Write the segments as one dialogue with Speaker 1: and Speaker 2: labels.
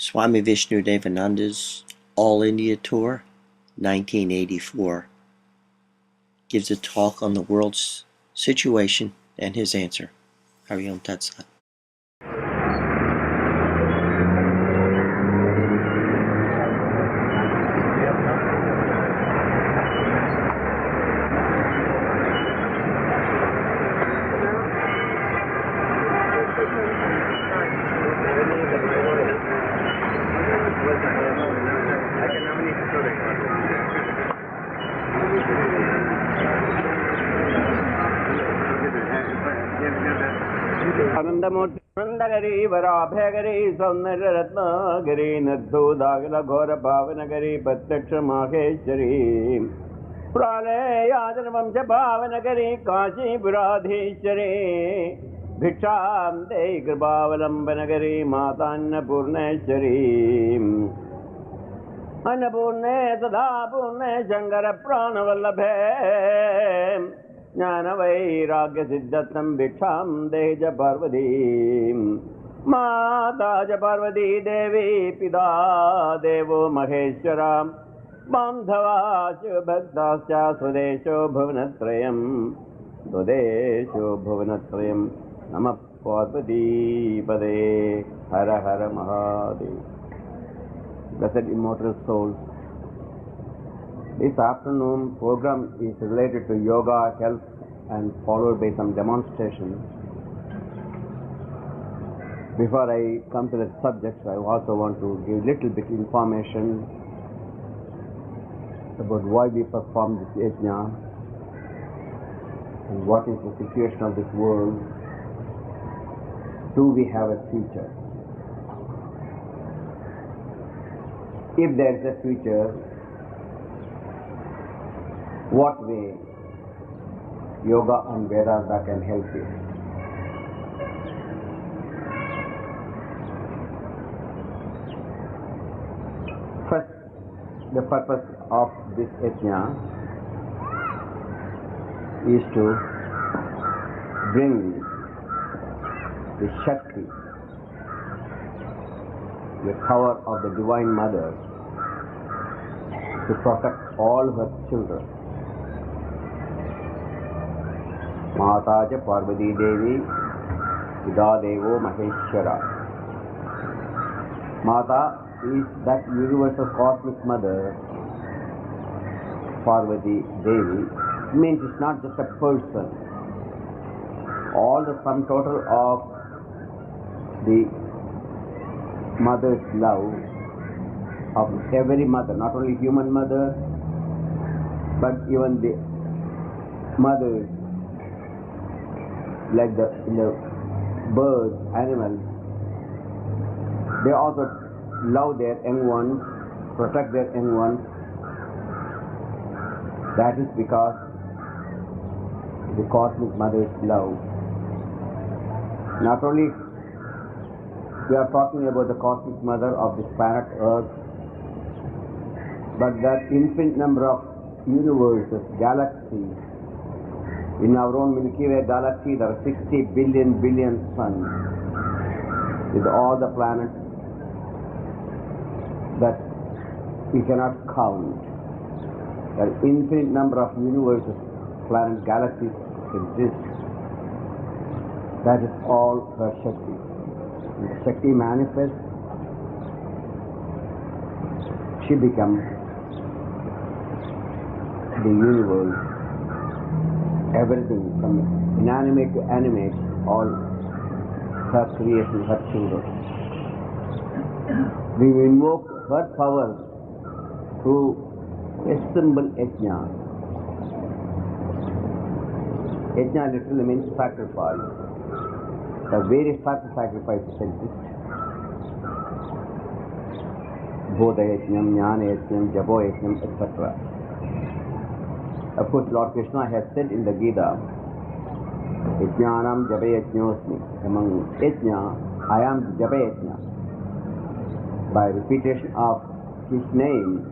Speaker 1: Swami Vishnu-devananda's All India Tour, 1984, gives a talk on the world's situation and his answer. Hari Om Tat Sat.
Speaker 2: Anandamurti Nandagari Varabhagari Saundaryaratnagari Nadhudagala Ghora Bhavanagari Pratyaksha Maheshwari Pralaya Bhavanagari Kashi Puradheshwari Bhiksham Dei Kripavalambanagari Matanna Purneshwari Annapurne Sada Purne Shankara Pranavallabhe Jnana Vairagya Siddhatam Bhiksham Deja Parvati Mata Ja Parvati Devi Pida Devo Maheshwara Bandhava Bhaktasya Sudesho Bhuvanatrayam Sudesho Bhuvanatrayam Namah Parvati Pade Hara Hara Mahadev. Blessed immortal souls, this afternoon program is related to yoga, health, and followed by some demonstrations. Before I come to the subjects, I also want to give little bit information about why we perform this yajna and what is the situation of this world. Do we have a future? If there is a future, what way yoga and Vedanta can help you? First, the purpose of this yajna is to bring the Shakti, the power of the Divine Mother, to protect all her children. Mata ja Parvati Devi Pida Devo Maheshwara. Mata is that universal cosmic mother. Parvati Devi means it's not just a person. All the sum total of the mother's love of every mother, not only human mother, but even the mothers like the birds, animals, they also love their young ones, protect their young ones. That is because the cosmic mother's love. Not only we are talking about the cosmic mother of this planet Earth, but that infinite number of universes, galaxies. In our own Milky Way galaxy, there are 60 billion suns, with all the planets that we cannot count. There are infinite number of universes, planets, galaxies exist. That is all her Shakti. When the Shakti manifests, she becomes the universe. Everything from inanimate to animate, all her creation, her children. We invoke her power through a simple yajna. Yajna literally means sacrifice. The various types of sacrifices exist. Bodha yajnam, jnana yajnam, jabo yajnam, etc. Of course, Lord Krishna has said in the Gita, Yajnanam Jabe Yajñosmi. Among Yajna, I am Jabe Yajna. By repetition of his name,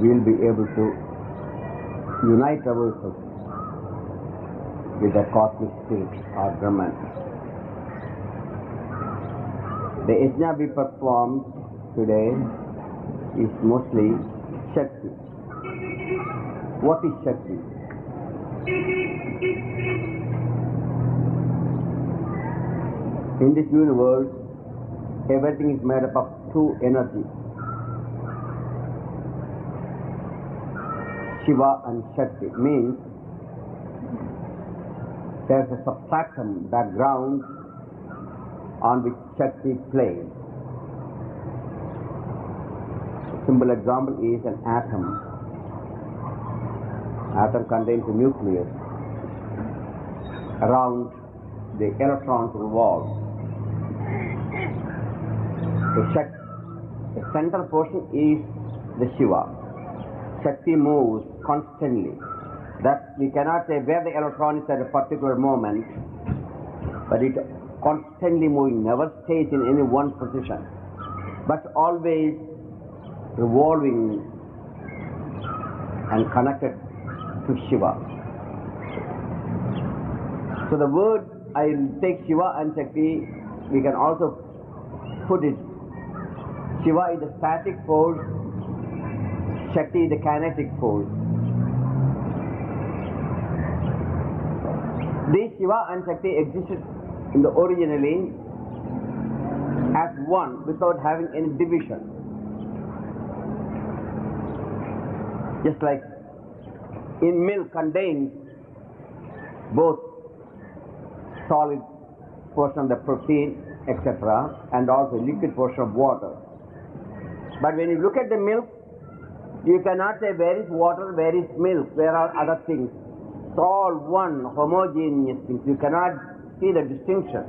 Speaker 2: we will be able to unite ourselves with the cosmic spirit or Brahman. The yajna we perform today is mostly Shakti. What is Shakti? In this universe, everything is made up of two energies, Shiva and Shakti. Means there is a substratum background on which Shakti plays. A simple example is an atom. Atom contains a nucleus. Around the electrons revolve. The central portion is the Shiva. Shakti moves constantly. That we cannot say where the electron is at a particular moment, but it constantly moving, never stays in any one position, but always revolving and connected to Shiva. So the word, I take Shiva and Shakti, we can also put it, Shiva is the static force, Shakti is the kinetic force. These Shiva and Shakti existed in the originally as one without having any division. Just like in milk contains both solid portion of the protein, etc., and also liquid portion of water. But when you look at the milk, you cannot say where is water, where is milk, where are other things. It's all one, homogeneous things. You cannot see the distinction.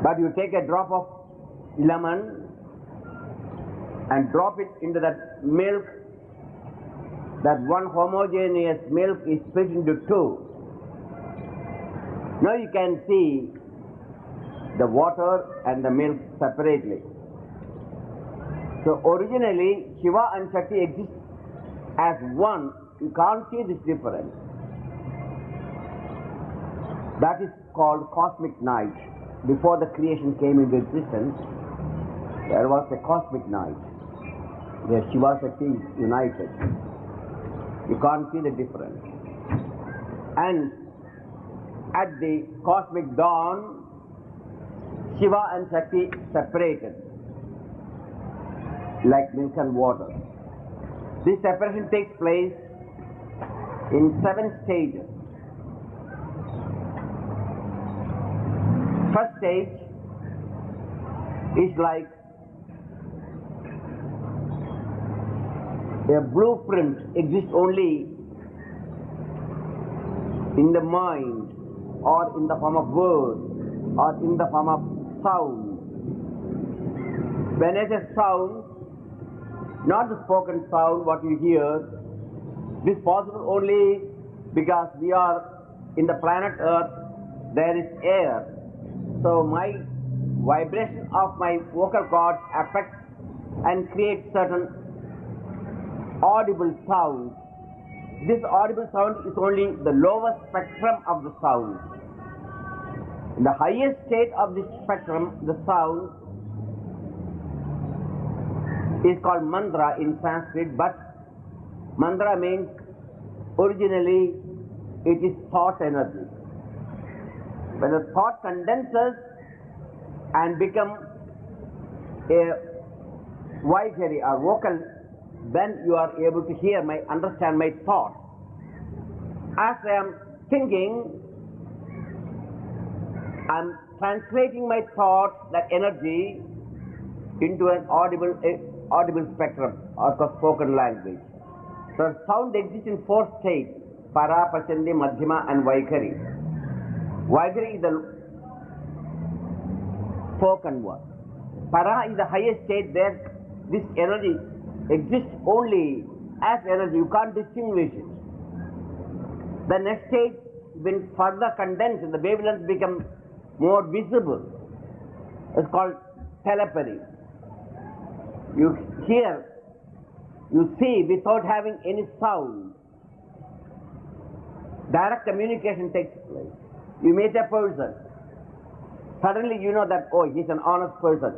Speaker 2: But you take a drop of lemon and drop it into that milk, that one homogeneous milk is split into two. Now you can see the water and the milk separately. So originally Shiva and Shakti exist as one. You can't see this difference. That is called cosmic night. Before the creation came into existence, there was a cosmic night where Shiva Shakti is united. You can't see the difference. And at the cosmic dawn, Shiva and Shakti separated like milk and water. This separation takes place in 7 stages. First stage is like a blueprint, exists only in the mind or in the form of words or in the form of sound. When it is sound, not the spoken sound, what you hear, this is possible only because we are in the planet Earth, there is air. So my vibration of my vocal cords affects and creates certain audible sound. This audible sound is only the lowest spectrum of the sound. In the highest state of this spectrum, the sound is called mantra in Sanskrit, but mantra means originally it is thought energy. When the thought condenses and becomes a Vaikhari or vocal, then you are able to hear understand my thought. As I am thinking, I am translating my thoughts, that energy, into an audible spectrum or spoken language. So sound exists in 4 states: Para, Pachandi, Madhyama and Vaikhari. Vaikhari is the spoken one. Para is the highest state where this energy exists only as energy. You can't distinguish it. The next stage, when further condensed, the wavelengths become more visible. It's called telepathy. You hear, you see without having any sound. Direct communication takes place. You meet a person. Suddenly you know that, oh, he's an honest person.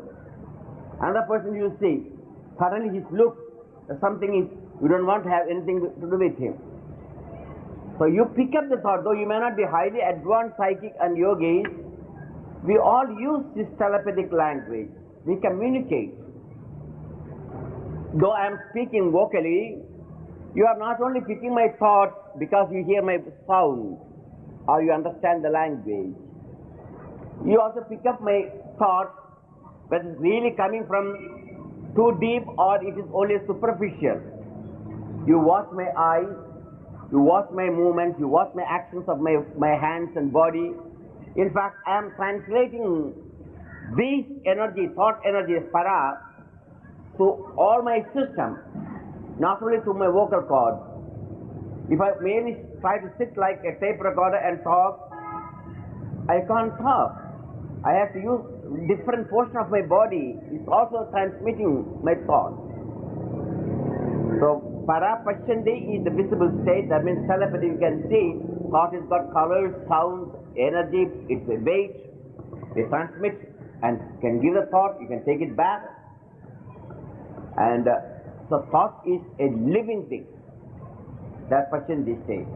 Speaker 2: Another person you see, suddenly his look, something is, you don't want to have anything to do with him. So you pick up the thought, though you may not be highly advanced psychic and yogis, we all use this telepathic language. We communicate. Though I am speaking vocally, you are not only picking my thoughts because you hear my sound or you understand the language. You also pick up my thoughts, whether it's really coming from too deep or it is only superficial. You watch my eyes, you watch my movements, you watch my actions of my hands and body. In fact, I am translating these energy, thought energy, para, to all my system, not only to my vocal cords. If I merely try to sit like a tape recorder and talk, I can't talk. I have to use different portion of my body. It's also transmitting my thoughts. So para pashyante is the visible state. That means telepathy. You can see thought has got colors, sounds, energy. It's a weight. They transmit and can give the thought. You can take it back. And so thought is a living thing. That pashyante state.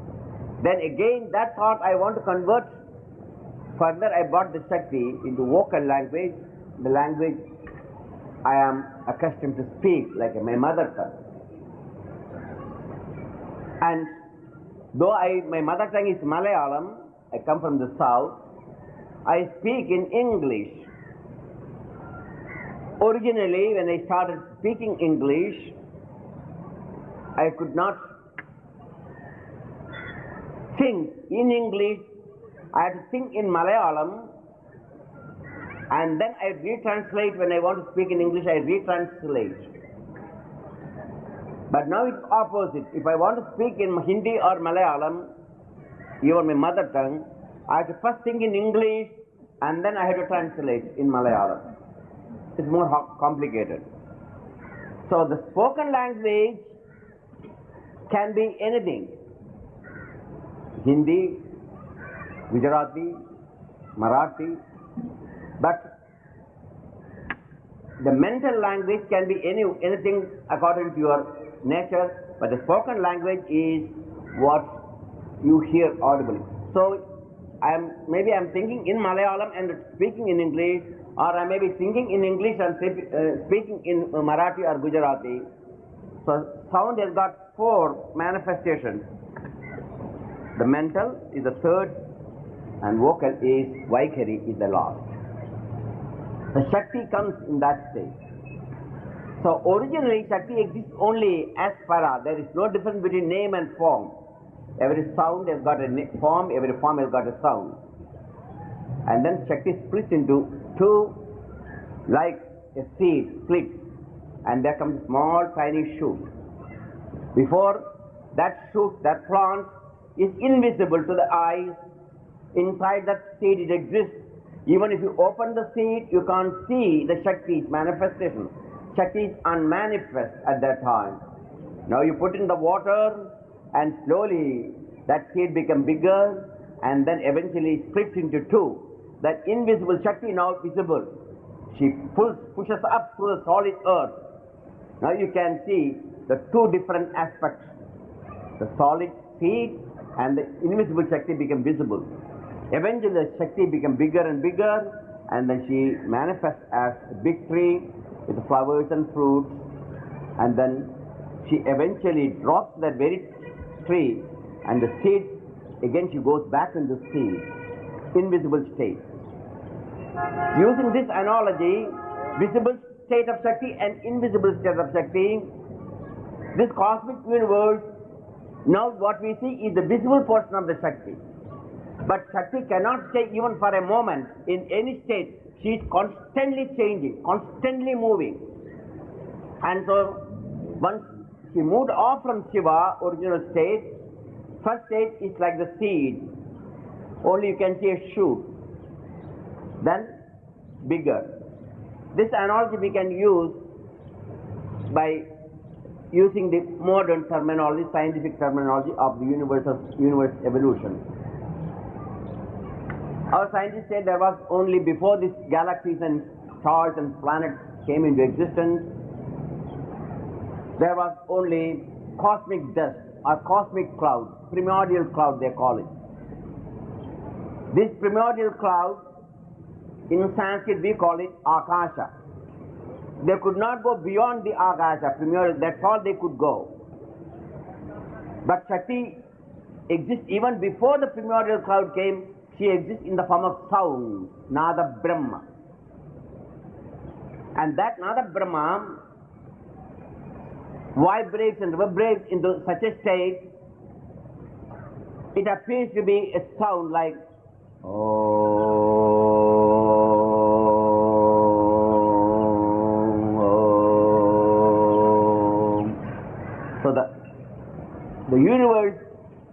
Speaker 2: Then again, that thought I want to convert. Further, I brought the Shakti into vocal language, the language I am accustomed to speak, like my mother tongue. And though my mother tongue is Malayalam, I come from the south, I speak in English. Originally, when I started speaking English, I could not think in English. I had to think in Malayalam, and then I retranslate. When I want to speak in English, I retranslate. But now it's opposite. If I want to speak in Hindi or Malayalam, even my mother tongue, I have to first think in English, and then I have to translate in Malayalam. It's more complicated. So the spoken language can be anything. Hindi, Gujarati, Marathi, but the mental language can be anything according to your nature, but the spoken language is what you hear audibly. So maybe I'm thinking in Malayalam and speaking in English, or I may be thinking in English and speaking in Marathi or Gujarati. So sound has got 4 manifestations. The mental is the third, and vocal is Vaikhari is the last. The Shakti comes in that state. So originally Shakti exists only as para. There is no difference between name and form. Every sound has got a form, every form has got a sound. And then Shakti splits into 2, like a seed split, and there comes a small tiny shoot. Before that shoot, that plant is invisible to the eyes. Inside that seed it exists. Even if you open the seed, you can't see the Shakti's manifestation. Shakti is unmanifest at that time. Now you put in the water, and slowly that seed becomes bigger, and then eventually splits into 2. That invisible Shakti now visible. She pushes up through the solid earth. Now you can see the 2 different aspects. The solid seed and the invisible Shakti become visible. Eventually the Shakti becomes bigger and bigger, and then she manifests as a big tree with flowers and fruits, and then she eventually drops that very tree, and the seed, again she goes back into seed, invisible state. Using this analogy, visible state of Shakti and invisible state of Shakti, this cosmic universe, now what we see is the visible portion of the Shakti. But Shakti cannot stay even for a moment in any state. She is constantly changing, constantly moving. And so, once she moved off from Shiva, original state, first state is like the seed. Only you can see a shoot. Then, bigger. This analogy we can use by using the modern terminology, scientific terminology of the universe evolution. Our scientists say there was only before these galaxies and stars and planets came into existence, there was only cosmic dust or cosmic cloud, primordial cloud they call it. This primordial cloud, in Sanskrit we call it Akasha. They could not go beyond the Akasha, primordial, that's all they could go. But Shakti exists even before the primordial cloud came. She exists in the form of sound, Nada Brahma. And that Nada Brahma vibrates and reverberates into such a state, it appears to be a sound like Om. So the universe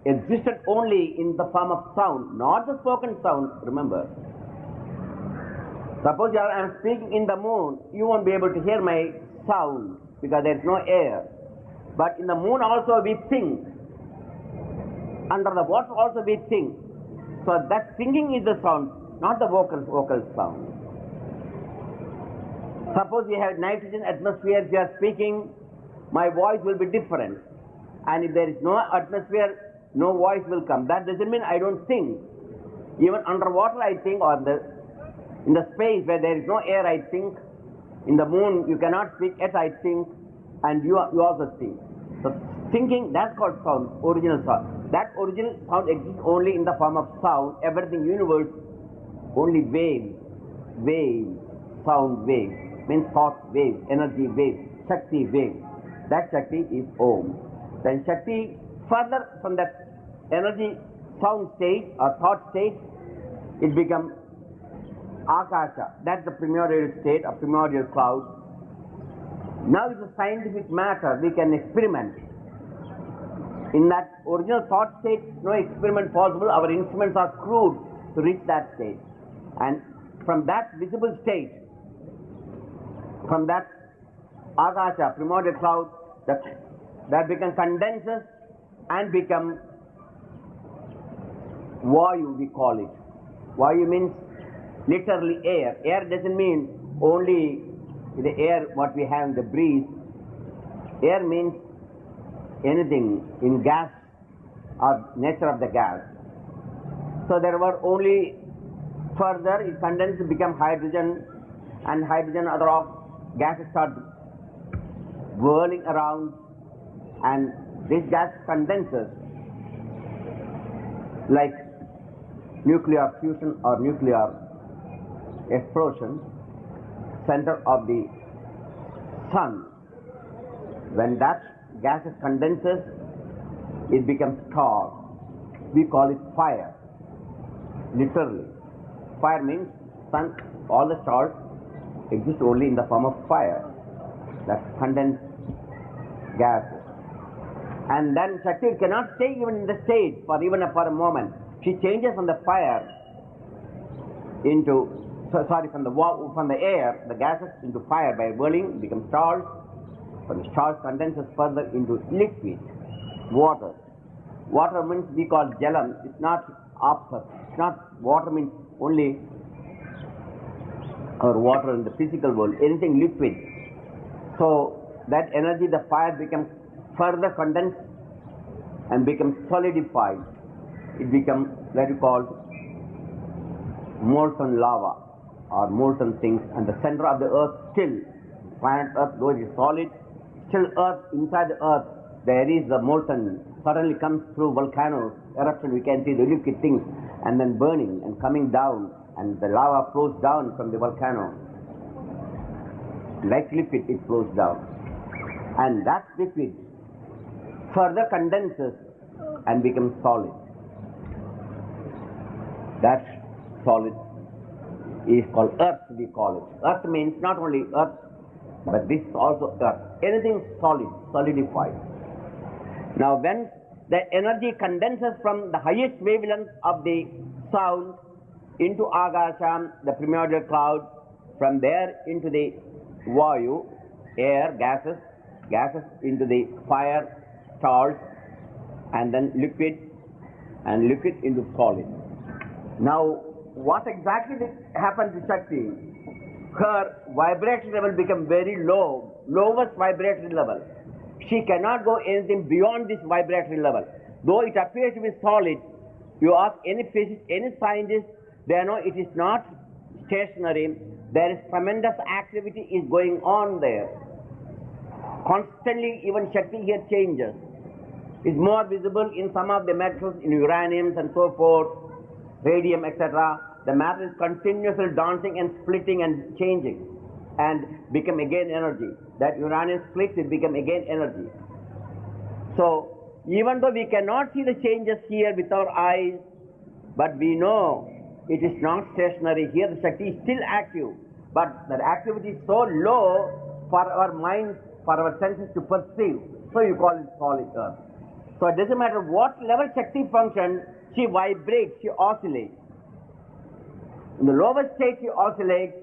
Speaker 2: existed only in the form of sound, not the spoken sound, remember. Suppose I am speaking in the moon, you won't be able to hear my sound because there is no air. But in the moon also we think. Under the water also we think. So that singing is the sound, not the vocal sound. Suppose we have nitrogen atmosphere, if you are speaking, my voice will be different. And if there is no atmosphere, no voice will come. That doesn't mean I don't think. Even underwater I think, or in the space where there is no air I think. In the moon you cannot speak, yet I think, and you also think. So thinking, that's called sound, original sound. That original sound exists only in the form of sound. Everything universe, only waves, sound waves, means thought waves, energy waves, Shakti waves. That Shakti is Om. Then Shakti, further from that energy sound state or thought state, it becomes Akasha. That's the primordial state, a primordial cloud. Now it's a scientific matter, we can experiment. In that original thought state, no experiment possible. Our instruments are crude to reach that state. And from that visible state, from that Akasha, primordial cloud, that become condenses and become Vayu, we call it. Vayu means literally air. Air doesn't mean only the air what we have in the breeze. Air means anything in gas or nature of the gas. So there were only further it condenses to become hydrogen, and hydrogen other gases start whirling around, and this gas condenses like nuclear fusion or nuclear explosion, center of the sun. When that gas condenses, it becomes star. We call it fire. Literally. Fire means sun, all the stars exist only in the form of fire. That's condensed gases. And then Shakti cannot stay even in the state for a moment. She changes from the fire into, from the air, the gases into fire by whirling, become stars. From the stars condenses further into liquid, water. Water means we call jalam. It's not opposite. It's not water means only or water in the physical world. Anything liquid. So that energy, the fire becomes further condensed and becomes solidified. It becomes what you call molten lava or molten things, and the center of the earth still, planet earth, though it is solid, still earth, inside the earth there is the molten, suddenly comes through volcanoes, eruption, we can see the liquid things, and then burning and coming down, and the lava flows down from the volcano. Like liquid it flows down. And that liquid further condenses and becomes solid. That solid is called earth, we call it. Earth means not only earth, but this is also earth. Anything solid, solidified. Now when the energy condenses from the highest wavelength of the sound into Agasham, the primordial cloud, from there into the Vayu, air, gases into the fire, stars, and then liquid, and liquid into solid. Now what exactly happens to Shakti? Her vibration level becomes very low, lowest vibratory level. She cannot go anything beyond this vibratory level. Though it appears to be solid, you ask any physicist, any scientist, they know it is not stationary. There is tremendous activity is going on there. Constantly, even Shakti here changes. It's more visible in some of the metals, in uraniums and so forth, radium, etc. The matter is continuously dancing and splitting and changing and become again energy. That uranium splits, it become again energy. So, even though we cannot see the changes here with our eyes, but we know it is not stationary. Here the Shakti is still active, but the activity is so low for our mind, for our senses to perceive. So you call it solid earth. So it doesn't matter what level Shakti functions, she vibrates, she oscillates. In the lowest state she oscillates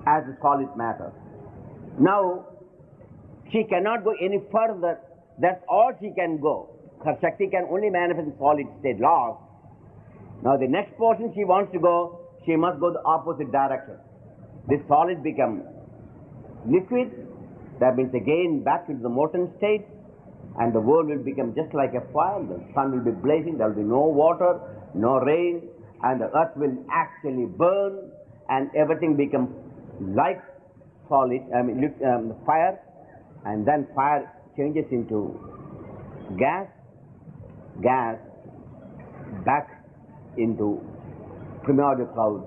Speaker 2: as a solid matter. Now, she cannot go any further. That's all she can go. Her Shakti can only manifest in solid state laws. Now the next portion she wants to go, she must go the opposite direction. This solid becomes liquid, that means again back into the molten state, and the world will become just like a fire. The sun will be blazing, there will be no water, no rain, and the earth will actually burn, and everything becomes like solid, fire, and then fire changes into gas, gas back into primordial clouds,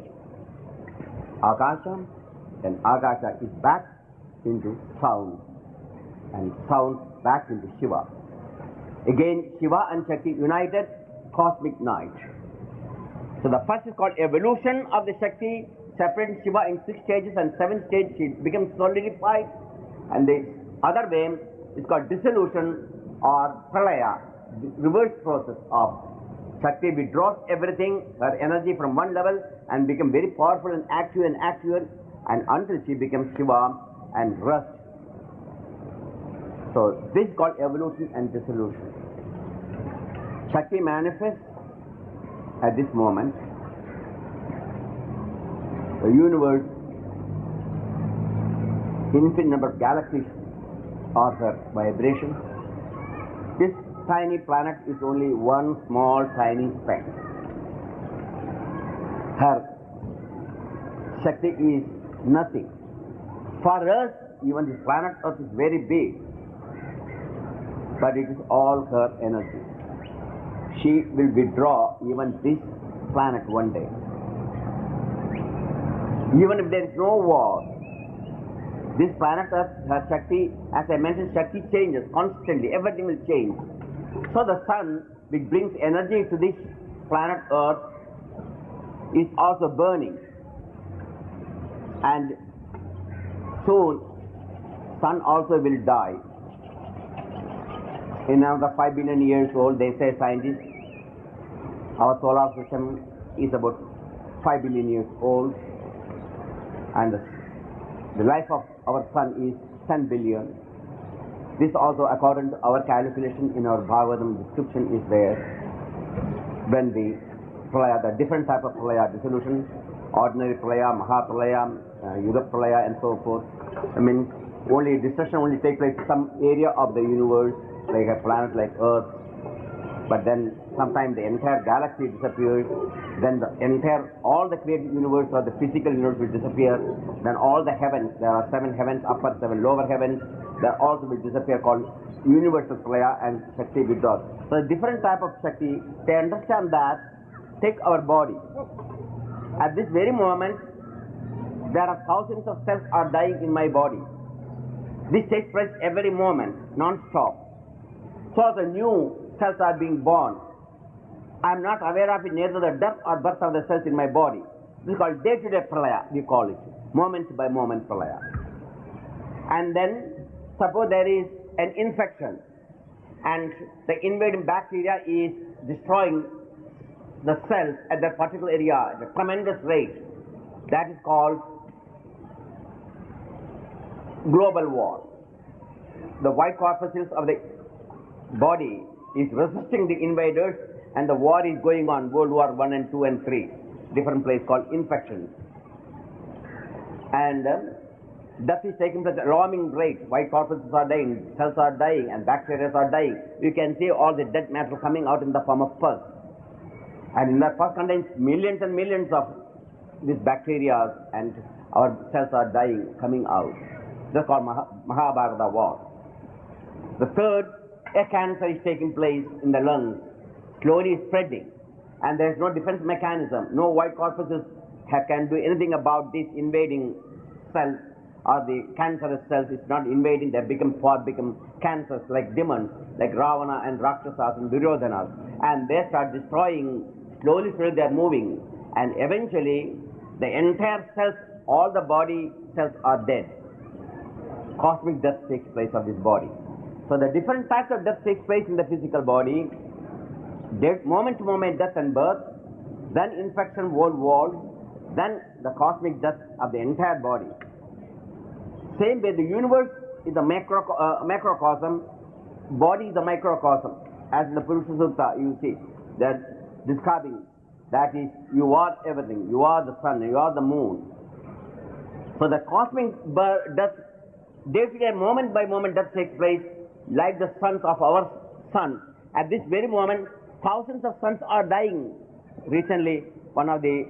Speaker 2: Akasha, then Akasha is back into sound, and sound back into Shiva. Again, Shiva and Shakti united, cosmic night. So the first is called evolution of the Shakti, separating Shiva in 6 stages, and 7th stage she becomes solidified, and the other way is called dissolution or pralaya, the reverse process of Shakti withdraws everything, her energy from one level, and become very powerful and active, and until she becomes Shiva and rests. So this is called evolution and dissolution. Shakti manifests at this moment. The universe, infinite number of galaxies are her vibration. This tiny planet is only one small tiny speck. Her Shakti is nothing. For us, even this planet Earth is very big, but it is all her energy. She will withdraw even this planet one day. Even if there is no war, this planet Earth, her Shakti, as I mentioned, Shakti changes constantly, everything will change. So the sun, which brings energy to this planet Earth, is also burning. And soon, sun also will die. In another 5 billion years old, they say scientists, our solar system is about 5 billion years old, and the life of our sun is 10 billion. This also, according to our calculation in our Bhagavatam description, is there. When the pralaya, the different type of pralaya, dissolution, ordinary pralaya, mahapralaya, yuga pralaya, and so forth. I mean, only destruction only takes place in some area of the universe, like a planet like Earth. But then sometimes the entire galaxy disappears. Then the entire, all the created universe or the physical universe will disappear. Then all the heavens, there are 7 heavens, upper 7 lower heavens, that also will disappear, called universal pralaya, and Shakti withdraws. So the different type of Shakti, they understand that. Take our body. At this very moment, there are thousands of cells are dying in my body. This takes place every moment, non-stop. So the new cells are being born. I am not aware of it, neither the death or birth of the cells in my body. This is called day-to-day pralaya, we call it. Moment by moment pralaya. And then, suppose there is an infection, and the invading bacteria is destroying the cells at that particular area at a tremendous rate. That is called global war. The white corpuscles of the body is resisting the invaders, and the war is going on, World War I and II and III, different place called infections. And death is taking place at alarming rate. White corpuscles are dying, cells are dying, and bacteria are dying. You can see all the dead matter coming out in the form of pus. And in that pus contains millions and millions of these bacteria, and our cells are dying, coming out. That's called Mahabharata war. The third, a cancer is taking place in the lungs, slowly spreading, and there is no defense mechanism. No white corpuscles can do anything about this invading cells or the cancerous cells. It's not invading, they become cancers like demons, like Ravana and Rakshasas and Duryodhanas, and they start destroying. Slowly they are moving, and eventually the entire cells, all the body cells are dead. Cosmic death takes place of this body. So the different types of death takes place in the physical body. Moment to moment death and birth, then infection, wall, then the cosmic death of the entire body. Same way, the universe is a macrocosm, body is a microcosm. As in the Purusha Sutta, you see that describing that is, you are everything, you are the sun, you are the moon. So the cosmic death, day to day, moment by moment, death takes place like the sons of our sun. At this very moment, thousands of suns are dying. Recently, one of the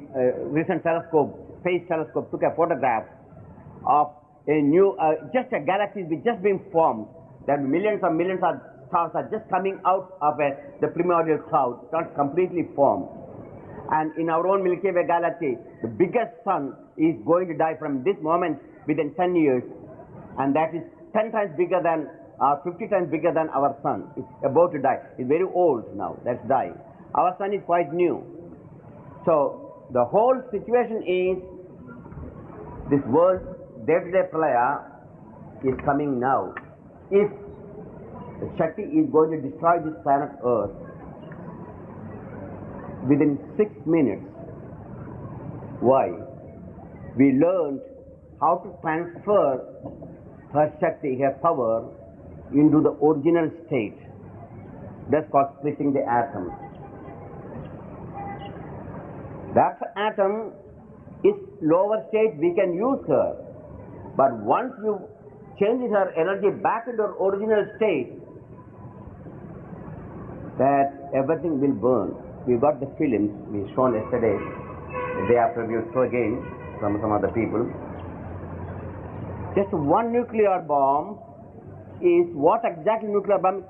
Speaker 2: recent space telescope, took a photograph of a new, just a galaxy which just being formed. That millions of stars are just coming out of the primordial cloud, not completely formed. And in our own Milky Way galaxy, the biggest sun is going to die from this moment within 10 years, and that is 10 times bigger than, 50 times bigger than our sun. It's about to die. It's very old now, that's dying. Our sun is quite new. So the whole situation is, this world, day-to-day pralaya is coming now. If the Shakti is going to destroy this planet Earth within 6 minutes. Why? We learned how to transfer her Shakti, her power, into the original state. That's called splitting the atom. That atom is lower state, we can use her. But once you change her energy back into her original state, that everything will burn. We got the films we shown yesterday, the day after we will show again from some other people. Just one nuclear bomb is what exactly nuclear bomb?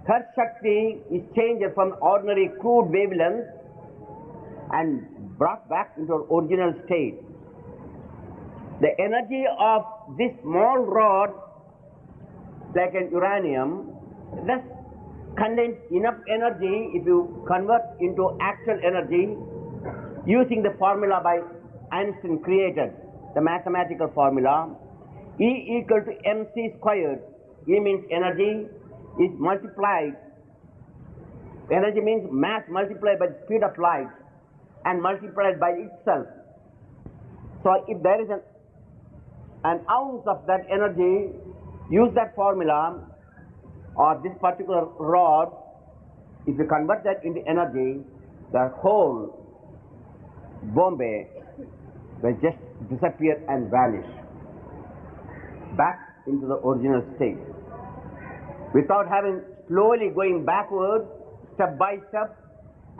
Speaker 2: Her Shakti is changed from ordinary crude wavelength and brought back into her original state. The energy of this small rod, like an uranium, that contains enough energy if you convert into actual energy using the formula by Einstein created, the mathematical formula, E equal to mc squared. E means energy is multiplied. Energy means mass multiplied by the speed of light and multiplied by itself. So if there is an ounce of that energy, use that formula, or this particular rod, if you convert that into energy, the whole Bombay will just disappear and vanish back into the original state. Without having slowly going backward, step by step,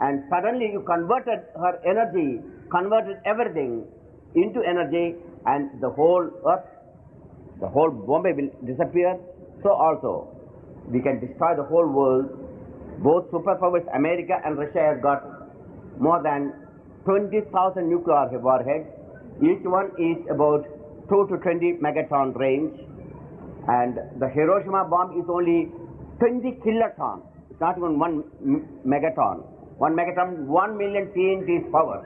Speaker 2: and suddenly you converted her energy, converted everything into energy, and the whole earth, the whole Bombay will disappear. So also, we can destroy the whole world. Both superpowers, America and Russia, have got more than 20,000 nuclear warheads. Each one is about 2 to 20 megaton range. And the Hiroshima bomb is only 20 kiloton. It's not even 1 megaton. 1 megaton, 1 million TNT's power.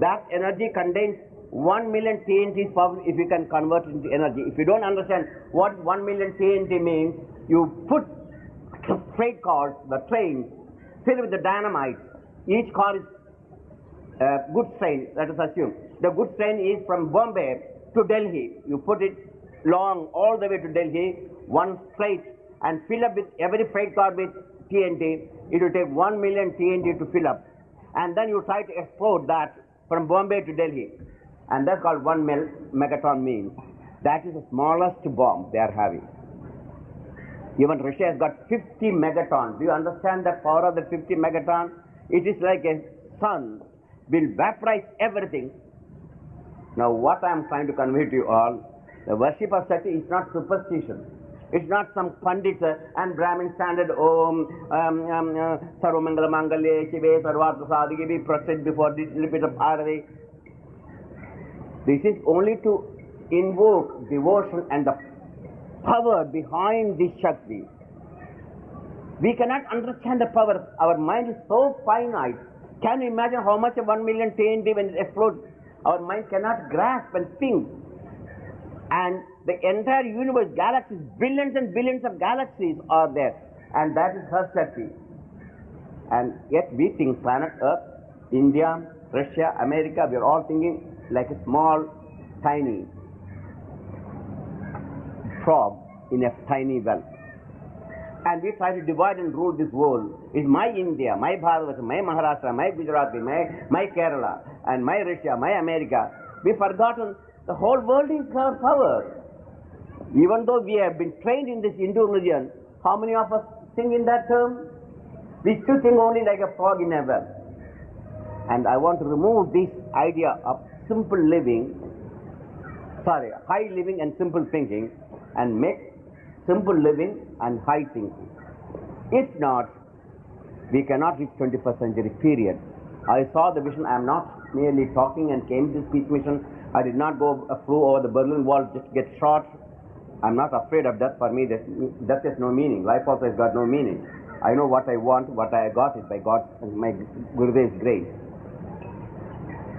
Speaker 2: That energy contains 1 million TNT's power if you can convert it into energy. If you don't understand what 1 million TNT means, you put freight cars, the trains, filled with the dynamite. Each car is a goods train, let us assume. The goods train is from Bombay to Delhi. You put it long all the way to Delhi, one straight, and fill up with every freight car with TNT, it will take 1 million TNT to fill up. And then you try to explode that from Bombay to Delhi. And that's called 1 megaton means. That is the smallest bomb they are having. Even Russia has got 50 megatons. Do you understand the power of the 50 megaton? It is like a sun will vaporize everything. Now what I am trying to convey to you all, the worship of Shakti is not superstition. It's not some pandits and Brahmin standard Om Sarvamangala Mangalye Shive Sarvartha Sadhike be prostrate before this little bit of Arati. This is only to invoke devotion and the power behind this Shakti. We cannot understand the power. Our mind is so finite. Can you imagine how much of 1 million TNT when it explodes? Our mind cannot grasp and think. And the entire universe, galaxies, billions and billions of galaxies are there. And that is her Shakti. And yet we think planet Earth, India, Russia, America, we are all thinking like a small, tiny frog in a tiny well. And we try to divide and rule this world. It's my India, my Bharat, my Maharashtra, my Gujarati, my Kerala, and my Russia, my America. We've forgotten the whole world is our power. Even though we have been trained in this Hindu religion, how many of us think in that term? We still think only like a frog in a well. And I want to remove this idea of simple living, high living and simple thinking, and make simple living and high thinking. If not, we cannot reach 21st century period. I saw the vision. I am not merely talking and came to this peace mission. I did not flew over the Berlin Wall just to get shot. I'm not afraid of death. For me, death has no meaning. Life also has got no meaning. I know what I want. What I got is by God's and my Gurudev's grace.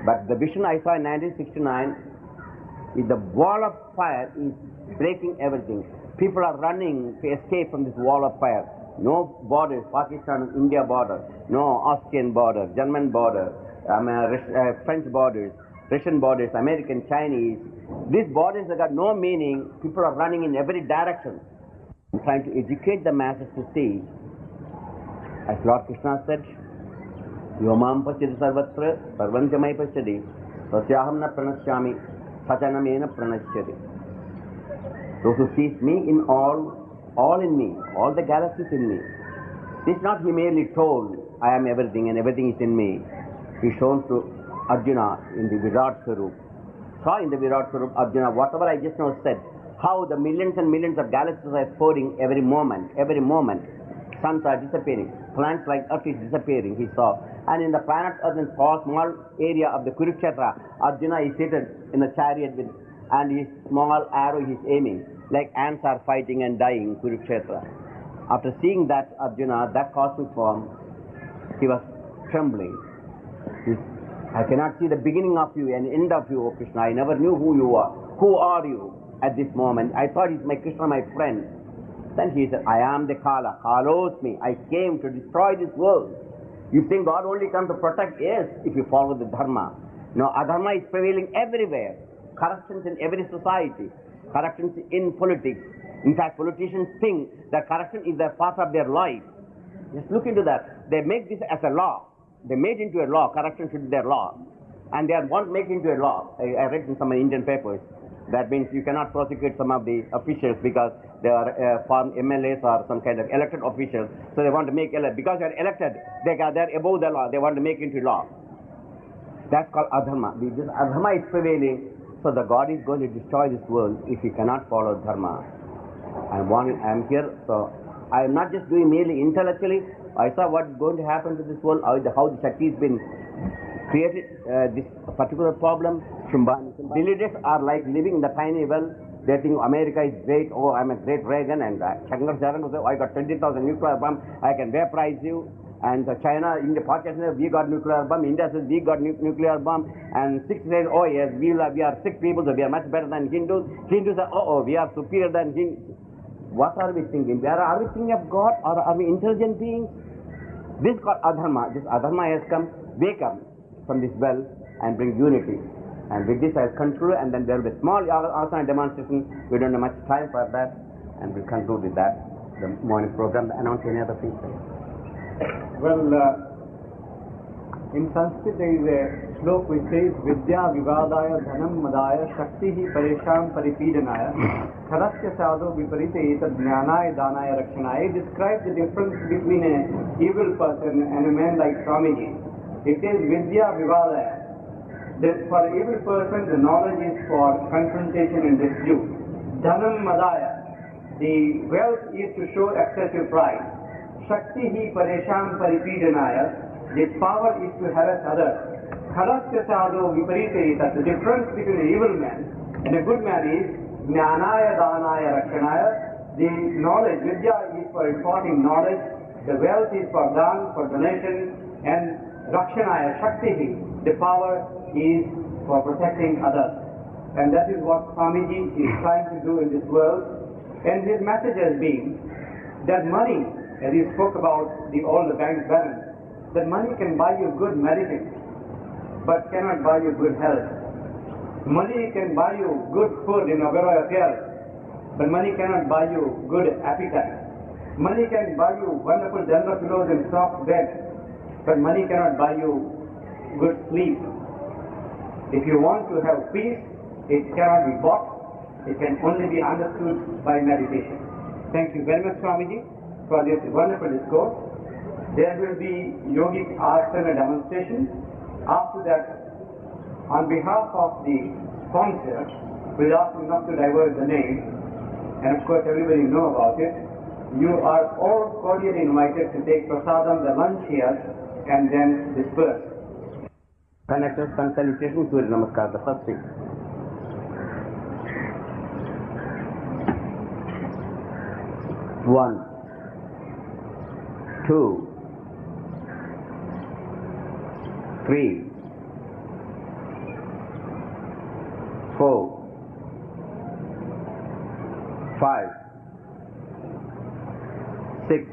Speaker 2: But the vision I saw in 1969 is the wall of fire is breaking everything. People are running to escape from this wall of fire. No borders, Pakistan, India border, no Austrian border, German border, French borders, Russian borders, American, Chinese. These borders have got no meaning. People are running in every direction. I'm trying to educate the masses to see, as Lord Krishna said, Yomam Pachadi Sarvatra, Sarvanchamai Pachadi, Sasyaham na Pranashyami, Sachanamena Pranashyati. Those who sees me in all in me, all the galaxies in me. This is not he merely told, I am everything and everything is in me. He shown to Arjuna in the Virat Swarup. Saw in the Virat Swarup Arjuna, whatever I just now said, how the millions and millions of galaxies are exploding every moment. Suns are disappearing, planets like Earth is disappearing, he saw. And in the planet Earth, in small area of the Kurukshetra, Arjuna is seated in a chariot with, and his small arrow he is aiming, like ants are fighting and dying in Kurukshetra. After seeing that Arjuna, that cosmic form, he was trembling. I cannot see the beginning of you and end of you, O Krishna. I never knew who you are. Who are you at this moment? I thought he's my Krishna, my friend. Then he said, I am the Kala. Kalos me. I came to destroy this world. You think God only comes to protect? Yes, if you follow the Dharma. No, Adharma is prevailing everywhere. Corruptions in every society. Corruptions in politics. In fact, politicians think that corruption is a part of their life. Just look into that. They make this as a law. They made into a law. Corruption should be their law. And they won't make into a law. I read in some Indian papers. That means you cannot prosecute some of the officials because they are foreign MLAs or some kind of elected officials. So they want to make, because they are elected, they are above the law. They want to make into law. That's called Adharma. This Adharma is prevailing. So the God is going to destroy this world if he cannot follow Dharma. I am here, so I am not just doing merely intellectually. I saw what is going to happen to this world, how the Shakti has been created, this particular problem. Villagers are like living in the tiny well. They think America is great. Oh, I'm a great Reagan, and Shankar Sharan says, I got 20,000 nuclear bomb. I can vaporize you. And China, India, Pakistan, we got nuclear bomb. India says we got nuclear bomb. And Sikhs says, oh yes, we are Sikh people, so we are much better than Hindus. Hindus say, oh, we are superior than Hindus. What are we thinking? Are we thinking of God, or are we intelligent beings? This is called Adharma. This Adharma has come, wake up from this well and bring unity. And with this I'll conclude, and then there will be a small asana demonstration. We don't have much time for that, and we'll conclude with that, the morning program. Announce any other things.
Speaker 3: Well, in Sanskrit there is a slok which says Vidya Vivadaya Dhanam Madaya Shakti hi Paresham Paripidanaya Kharasya Sadho Viparita Etad Jnanaya Danaya Rakshanaya. It describes the difference between an evil person and a man like Swamiji. It is Vidya Vivadaya. That for an evil person the knowledge is for confrontation and dispute. Dhanam Madaya, the wealth is to show excessive pride. Shakti hi Paresham Paripidanaya, the power is to harass others. Kharasya sadho viparita. The difference between an evil man and a good man is Jnanaya Danaya Rakshanaya. The knowledge, Vidya is for imparting knowledge, the wealth is for dan, for donation, and Rakshanaya, Shakti, the power is for protecting others. And that is what Swamiji is trying to do in this world. And his message has been that money, as he spoke about all the bank balance, that money can buy you good medicine, but cannot buy you good health. Money can buy you good food in Oberoi Hotel, but money cannot buy you good appetite. Money can buy you wonderful dental pillows and soft bed, but money cannot buy you good sleep. If you want to have peace, it cannot be bought. It can only be understood by meditation. Thank you very much, Swamiji, for this wonderful discourse. There will be yogic asana demonstration. After that, on behalf of the sponsor, we'll ask you not to divulge the name, and of course everybody know about it. You are all cordially invited to take prasadam, the lunch here, and then disperse.
Speaker 2: Connectors and salutations, Surya Namaskar, the first thing. One, two, 3, 4, 5, 6,